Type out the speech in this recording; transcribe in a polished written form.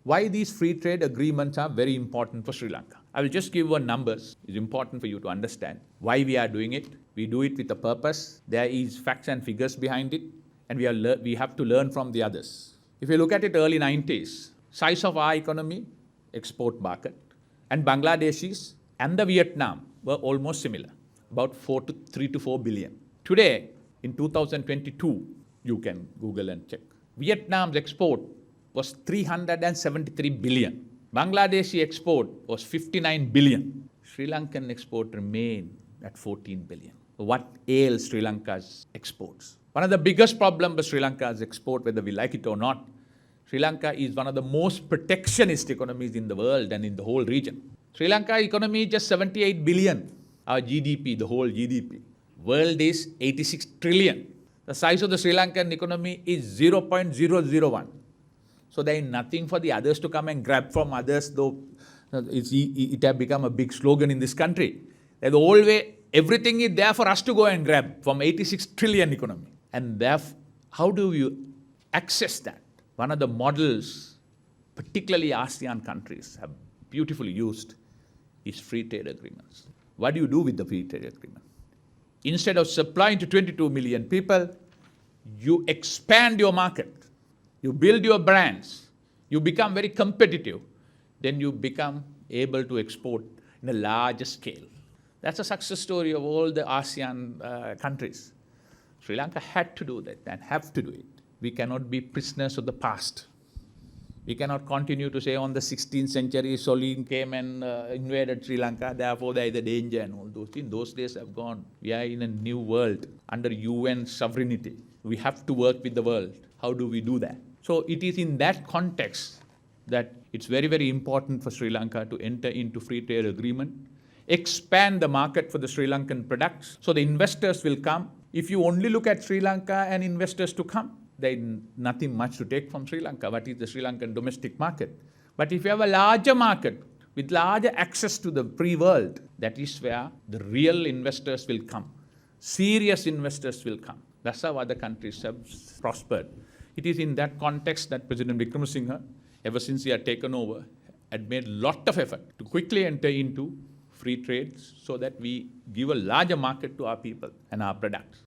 Why these free trade agreements are very important for Sri Lanka. I will just give one numbers. It's important for you to understand why we are doing it. We do it with a purpose. There is facts and figures behind it, and we have to learn from the others. If you look at it, early 90s, size of our economy, export market, and Bangladeshis and the Vietnam were almost similar, about 3 to 4 billion. Today, in 2022, you can Google and check. Vietnam's export was 373 billion. Bangladeshi export was 59 billion. Sri Lankan export remained at 14 billion. What ails Sri Lanka's exports? One of the biggest problems with Sri Lanka's export, whether we like it or not, Sri Lanka is one of the most protectionist economies in the world and in the whole region. Sri Lanka economy is just 78 billion. Our GDP, the whole GDP. World is 86 trillion. The size of the Sri Lankan economy is 0.001. So there is nothing for the others to come and grab from others, though it has become a big slogan in this country. The whole way, everything is there for us to go and grab from 86 trillion economy. And therefore, how do you access that? One of the models, particularly ASEAN countries, have beautifully used is free trade agreements. What do you do with the free trade agreement? Instead of supplying to 22 million people, you expand your market. You build your brands. You become very competitive. Then you become able to export in a larger scale. That's a success story of all the ASEAN countries. Sri Lanka had to do that and have to do it. We cannot be prisoners of the past. We cannot continue to say on the 16th century, Solin came and invaded Sri Lanka, therefore there is a danger and all those things. Those days have gone. We are in a new world under UN sovereignty. We have to work with the world. How do we do that? So it is in that context that it's very, very important for Sri Lanka to enter into free trade agreement, expand the market for the Sri Lankan products, so the investors will come. If you only look at Sri Lanka and investors to come, there is nothing much to take from Sri Lanka. What is the Sri Lankan domestic market? But if you have a larger market with larger access to the free world, that is where the real investors will come. Serious investors will come. That's how other countries have prospered. It is in that context that President Wickremesinghe, ever since he had taken over, had made a lot of effort to quickly enter into free trade so that we give a larger market to our people and our products.